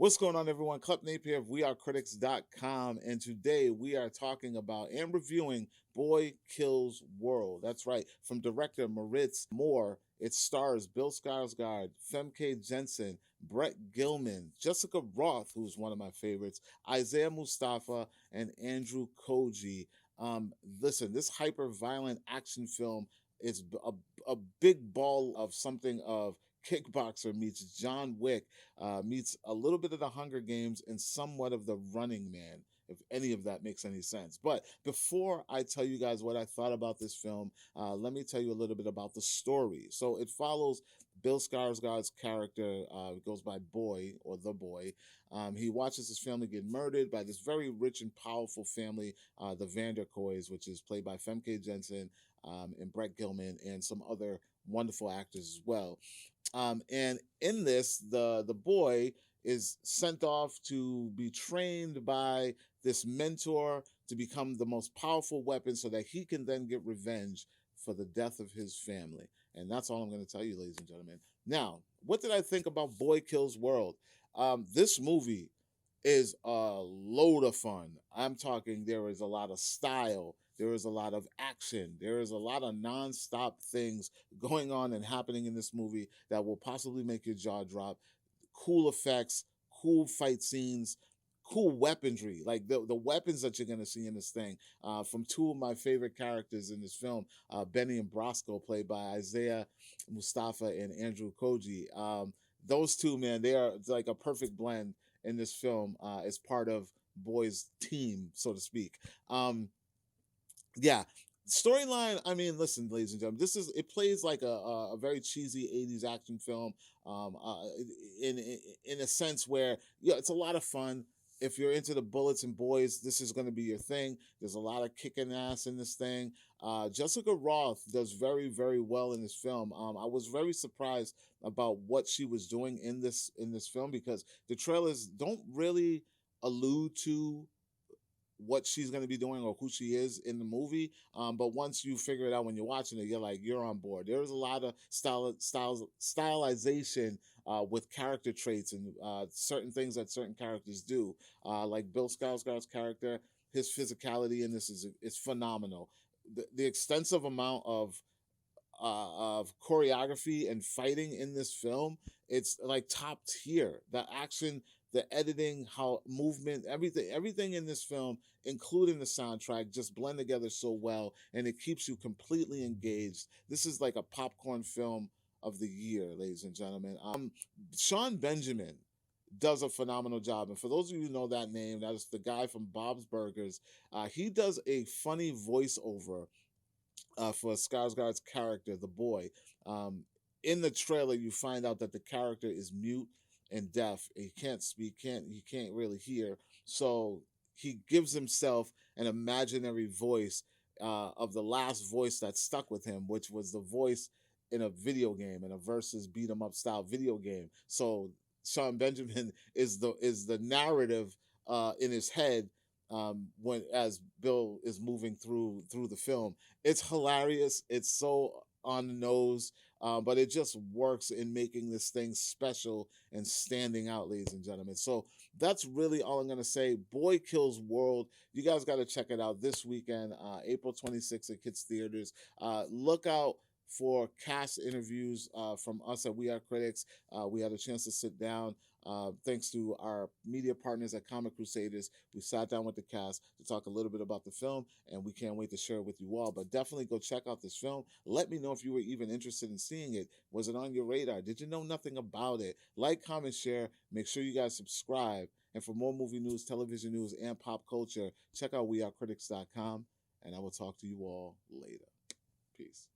What's going on, everyone? Club Napier of WeAreCritics.com, and today we are talking about and reviewing Boy Kills World. That's right, from director Moritz Moore. It stars Bill Skarsgård, Femke Jensen, Brett Gilman, Jessica Roth, who's one of my favorites, Isaiah Mustafa, and Andrew Koji. Listen, this hyper-violent action film is a big ball of something of Kickboxer meets John Wick, meets a little bit of the Hunger Games and somewhat of the Running Man, if any of that makes any sense. But before I tell you guys what I thought about this film, let me tell you a little bit about the story. So it follows Bill Skarsgård's character, goes by Boy or the Boy. He watches his family get murdered by this very rich and powerful family, the Vanderkoys, which is played by Femke Jensen and Brett Gilman and some other wonderful actors as well. And in this, the boy is sent off to be trained by this mentor to become the most powerful weapon so that he can then get revenge for the death of his family. And that's all I'm going to tell you, ladies and gentlemen. Now, what did I think about Boy Kills World? This movie is a load of fun. I'm talking there is a lot of style. There is a lot of action. There is a lot of nonstop things going on and happening in this movie that will possibly make your jaw drop. Cool effects, cool fight scenes, cool weaponry. Like the weapons that you're going to see in this thing from two of my favorite characters in this film, Benny and Brosco, played by Isaiah Mustafa and Andrew Koji. Those two, man, they are like a perfect blend in this film as part of Boy's team, so to speak. Yeah, storyline. I mean, listen, ladies and gentlemen, it plays like a very cheesy '80s action film. In a sense where it's a lot of fun. If you're into the bullets and boys, this is going to be your thing. There's a lot of kicking ass in this thing. Jessica Roth does very, very well in this film. I was very surprised about what she was doing in this film because the trailers don't really allude to what she's going to be doing or who she is in the movie. But once you figure it out when you're watching it, you're on board. There's a lot of stylization with character traits and certain things that certain characters do. Like Bill Skarsgård's character, his physicality in this is phenomenal. The extensive amount of choreography and fighting in this film, it's like top tier. The action, the editing, how movement, everything in this film, including the soundtrack, just blend together so well, and it keeps you completely engaged. This is like a popcorn film of the year, ladies and gentlemen. Sean Benjamin does a phenomenal job, and for those of you who know that name, that is the guy from Bob's Burgers. He does a funny voiceover for Skarsgård's character, the boy. In the trailer, you find out that the character is mute and deaf. He can't speak, he can't really hear. So he gives himself an imaginary voice of the last voice that stuck with him, which was the voice in a video game, in a versus beat 'em up style video game. So Sean Benjamin is the narrative in his head when as Bill is moving through the film. It's hilarious. It's so on the nose, but it just works in making this thing special and standing out, ladies and gentlemen. So that's really all I'm going to say. Boy Kills World. You guys got to check it out this weekend, April 26th at Kids Theaters. Look out for cast interviews from us at We Are Critics. We had a chance to sit down. Thanks to our media partners at Comic Crusaders, we sat down with the cast to talk a little bit about the film, and we can't wait to share it with you all. But definitely go check out this film. Let me know if you were even interested in seeing it. Was it on your radar? Did you know nothing about it? Like, comment, share. Make sure you guys subscribe. And for more movie news, television news, and pop culture, check out WeAreCritics.com, and I will talk to you all later. Peace.